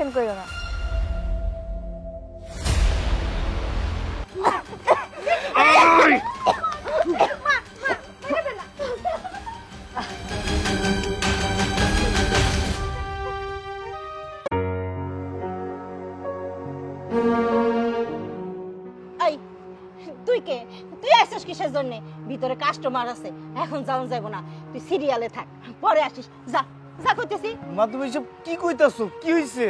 Tension করো না। তুই কে? তুই আসছিস কিসের জন্য? ভিতরে কাস্টমার আছে, এখন যাওন যাইব না। তুই সিরিয়ালে থাক, পরে আসিস। যা যা কইতেছি। মা তুমি সব কি কইতাছো? কি হইছে?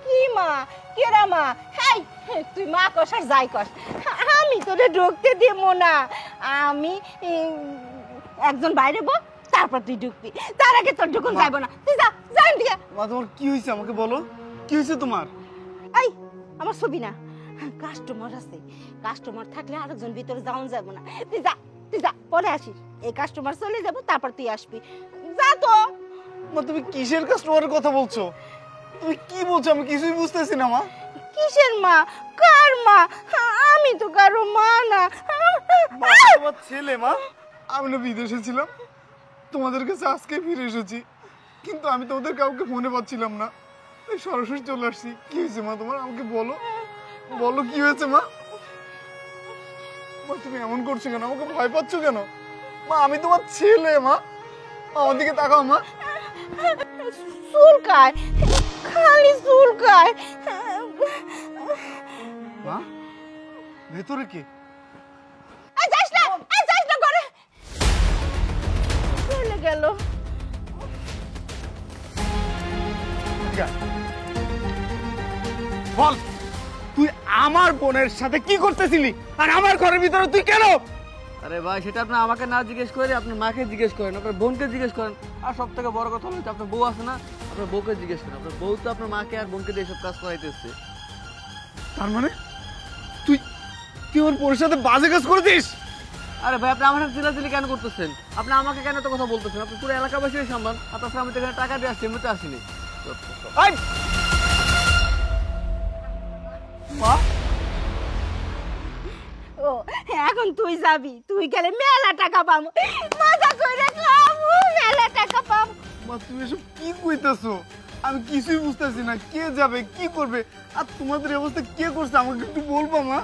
কি মা? কেরা মা? হাই, তুই মা কস আর যাই কস, আমি তোরে ঢুকতে দেব না। আমি একজন বাইরে বল, তারপর তুই ঢুকবি, তার আগে তোর ঢুকুন যাইব না। তুই যা যা এদিকে। মা তোমার কি হইছে আমাকে বলো, কি হইছে তোমার? এই আমার ছবি না, কাস্টমার আছে, কাস্টমার থাকলে আরেকজন ভিতরে যাওন যাব না। তুই যা, তুই যা, পরে আসিস। এই কাস্টমার চলে যাব, তারপর তুই আসবি। যা তো। মা তুমি কিসের কাস্টমারের কথা বলছো? তুমি কি বলছো? আমি কিছুই বুঝতেছি না মা। কিসের মা? কার মা? আমি তো কারো মা না। মা তোমার ছেলে। মা আমি না বিদেশে ছিলাম, তোমাদের কাছে আজকে ফিরে এসেছি, কিন্তু আমি তোমাদের কাউকে ফোনে পাচ্ছিলাম না, তাই সরাসরি চলে আসছি। কি হয়েছে মা তোমার? আমাকে বলো, বলো কি হয়েছে মা? মা তুমি এমন করছো কেন? আমাকে ভয় পাচ্ছ কেন? মা আমি তোমার ছেলে। মা আমার দিকে তাকাও। মা চুলকায়, খালি চুলকায়। মা ভেতরে কে? যাস না, যাস না ঘরে। চলে গেল। বল তুই আমার বোনের সাথে কি করতেছিলি, আর আমার ঘরের ভিতরে তুই কেন? আরে ভাই, সেটা আপনি আমাকে না জিজ্ঞেস করে আপনার মাকে জিজ্ঞেস করেন, আপনার বোনকে জিজ্ঞেস করেন। আর সব থেকে বড় কথা হলো আপনার বউ আছে না, আপনার বউকে জিজ্ঞেস করেন। আপনার বউ তো আপনার মাকে আর বোনকে দিয়ে সব কাজ করাইতেছে। তার মানে তুই তুই আমার বোনের সাথে বাজে কাজ করেছিস? আরে ভাই, আপনি আমার সাথে চিলাচিলি কেন করতেছেন? আপনি আমাকে কেন এত কথা বলতেছেন? আপনি পুরো এলাকাবাসীর সামলান। আপনার আমি তো এখানে টাকা দিয়ে আসছি, এমনিতে আসিনি। মা ও এখন তুই যাবি, তুই গেলে মেলা টাকা পাবো, মজা করে খাবো, মেলা টাকা পাবো। মা তুমি এসব কি কইতাছো? আমি কিছুই বুঝতেছি না, কে যাবে কি করবে, আর তোমাদের এই অবস্থা কে করছে আমাকে একটু বলবা মা?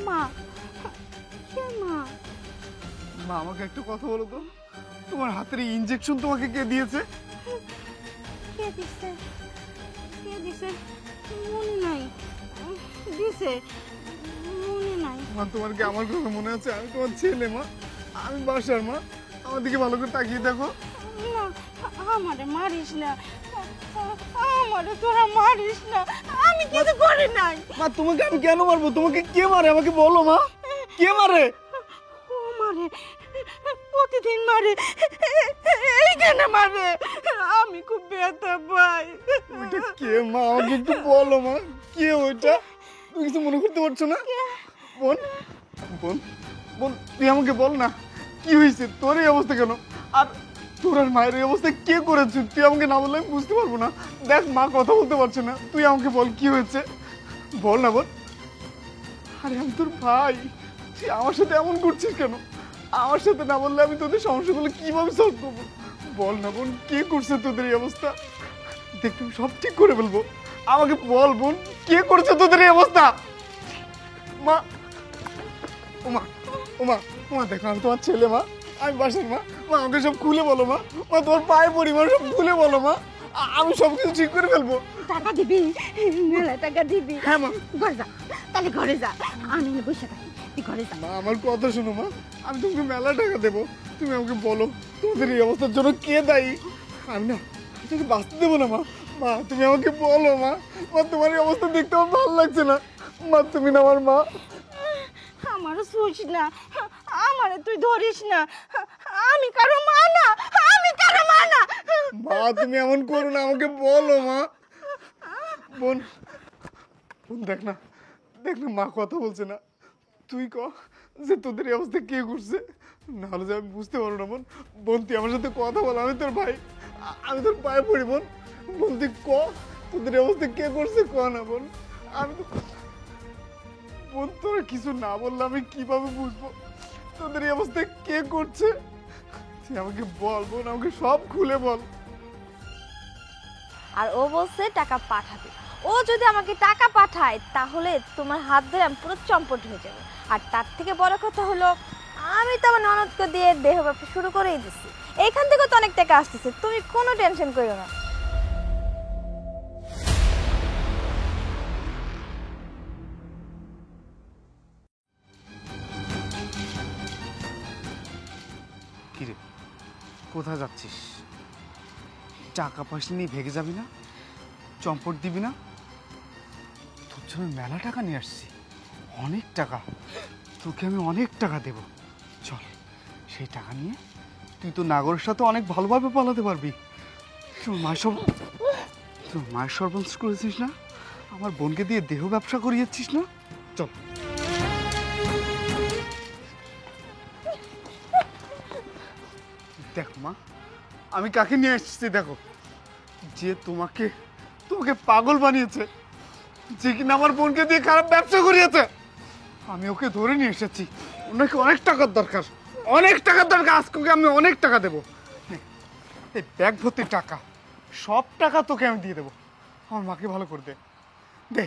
মা কে মা? মা আমাকে একটা কথা বলো তো, তোমার হাতের ইনজেকশন তোমাকে কে দিয়েছে? কে দিছে? কে দিছে মনে নাই। দিছে মনে নাই। মা তোমার কি আমার কথা মনে আছে? আমি তোমার ছেলে মা, আমি বাসার মা, আমার দিকে ভালো করে তাকিয়ে দেখো। না, আমারে মারিস না, আমারে তোরা মারিস না, আমি কিছু করি নাই। মা তোমাকে আমি কেন মারবো? তোমাকে কে মারে আমাকে বলো মা, কে মারে? ও মারে, প্রতিদিন মারে, এইখানে মারে, আমি খুব ব্যথা পাই। ওইটা কে মা? আমাকে একটু বলো মা, কে ওইটা? তুমি কিছু মনে করতে পারছো না? বোন বোন বোন তুই আমাকে বল না, কি হয়েছে? তোর এই অবস্থা কেন? আর তোর আর মায়ের এই অবস্থা কে করেছে? তুই আমাকে না বললে আমি বুঝতে পারবো না। দেখ মা কথা বলতে পারছে না, তুই আমাকে বল কি হয়েছে, বল না বোন। আরে আমি তোর ভাই, তুই আমার সাথে এমন করছিস কেন? আমার সাথে না বললে আমি তোদের সমস্যাগুলো কিভাবে সলভ করবো? বল না বোন, কে করছে তোদের এই অবস্থা? দেখ তুমি সব ঠিক করে ফেলবো, আমাকে বল বোন, কে করছে তোদের এই অবস্থা? মা ওমা ওমা ওমা দেখো আমি তোমার ছেলে মা, আমি বাসার মা, মা আমাকে সব খুলে বলো মা, মা তোমার পায়ে পড়ি মা, সব খুলে বলো মা, আমি সব কিছু ঠিক করে ফেলবো। টাকা দিবি? মেলা টাকা দিবি? হ্যাঁ মা। ঘরে যা, তাহলে ঘরে যা, আমি বসে থাকি, তুই ঘরে যা। মা আমার কথা শোনো মা, আমি তোমাকে মেলা টাকা দেবো, তুমি আমাকে বলো তোমাদের এই অবস্থার জন্য কে দায়ী? আমি না তোকে বাঁচতে দেবো না মা, মা তুমি আমাকে বলো মা, মা তোমার এই অবস্থা দেখতে আমার ভালো লাগছে না, মা তুমি না আমার মা। আমারও শুস না, আমারে তুই ধরিস না, আমি কারো মা না, আমি কারো মা না। মা তুমি এমন করো না, আমাকে বলো মা। বোন বোন দেখ না, দেখ না মা কথা বলছে না, তুই ক যে তোদের এই অবস্থা কে করছে, নাহলে যে আমি বুঝতে পারবো না বোন। বোন তুই আমার সাথে কথা বল, আমি তোর ভাই, আমি তোর পায়ে পড়ি বোন, বোন তুই ক তোদের এই অবস্থা কে করছে, ক না বোন। আমি তো বোন তোরা কিছু না বললে আমি কিভাবে বুঝবো তোদের এই অবস্থা কে করছে? তুই আমাকে বল বোন, আমাকে সব খুলে বল। আর ও বলছে টাকা পাঠাবে। ও যদি আমাকে টাকা পাঠায় তাহলে তোমার হাত ধরে আমি পুরো চম্পট হয়ে যাবো। আর তার থেকে বড় কথা হলো আমি তো আমার ননদকে দিয়ে দেহ ব্যবসা শুরু করেই দিচ্ছি, এইখান থেকে তো অনেক টাকা আসতেছে, তুমি কোনো টেনশন করো না। কিরে, কোথায় যাচ্ছিস? টাকা পয়সা নিয়ে ভেগে যাবি না? চম্পট দিবি না? তোর জন্য মেলা টাকা নিয়ে আসছি, অনেক টাকা। তোকে আমি অনেক টাকা দেব। চল, সেই টাকা নিয়ে তুই তো নাগরের সাথে অনেক ভালোভাবে পালাতে পারবি। তোর মায়ের সর্বনাশ করেছিস না? আমার বোনকে দিয়ে দেহ ব্যবসা করিয়েছিস না? চল। দেখো মা, আমি কাকে নিয়ে এসেছি দেখো, যে তোমাকে পাগল বানিয়েছে, যে কিনা আমার বোনকে দিয়ে খারাপ ব্যবসা করিয়েছে। আমি ওকে ধরে নিয়ে এসেছি। ওনাকে অনেক টাকার দরকার, অনেক টাকার দরকার। আজকে ওকে আমি অনেক টাকা দেবো। এই ব্যাগ ভর্তি টাকা, সব টাকা তোকে আমি দিয়ে দেবো। আমার মাকে ভালো করে দে। দে,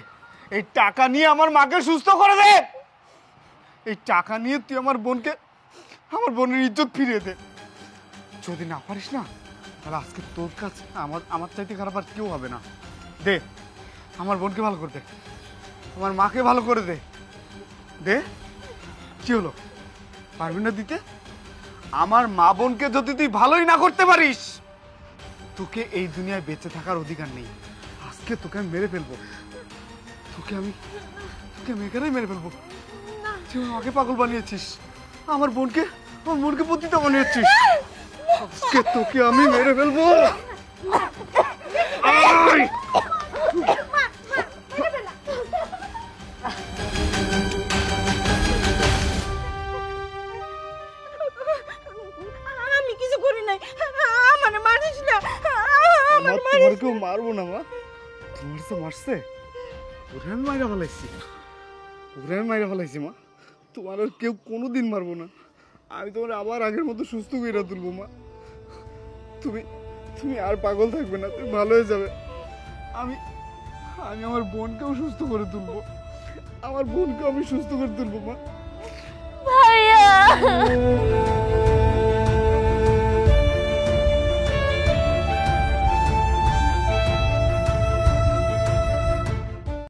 এই টাকা নিয়ে আমার মাকে সুস্থ করে দে। এই টাকা নিয়ে তুই আমার বোনের ইজ্জত ফিরিয়ে দে। যদি না পারিস না, তাহলে আজকে তোর কাছে আমার চাইতে খারাপ আর কেউ হবে না। দে, আমার বোনকে ভালো করে দে, আমার মাকে ভালো করে দে। দে, কি হলো, পারবি না দিতে? আমার মা বোনকে যদি তুই ভালোই না করতে পারিস, তোকে এই দুনিয়ায় বেঁচে থাকার অধিকার নেই। আজকে তোকে আমি মেরে ফেলবো। তোকে আমি এখানেই মেরে ফেলবো। তুই আমাকে পাগল বানিয়েছিস, আমার বোনকে পতিতা বানিয়েছিস। আজকে তোকে আমি মেরে ফেলবো। আয়! আমি কিছু করি নাই, আমার মারিস না, মা, তোমার কেউ মারবো না মা। তোমার তো মারছে, ওরে আমি মাইরা ফেলাইছি মা। তোমার আর কেউ কোনোদিন মারবো না। আমি তোমার আবার আগের মতো সুস্থ করে তুলবো মা। তুমি আর পাগল থাকবে না, তুমি ভালো হয়ে যাবে। আমি আমার বোনকেও সুস্থ করে তুলবো, আমি সুস্থ করে তুলবো মা। ভাইয়া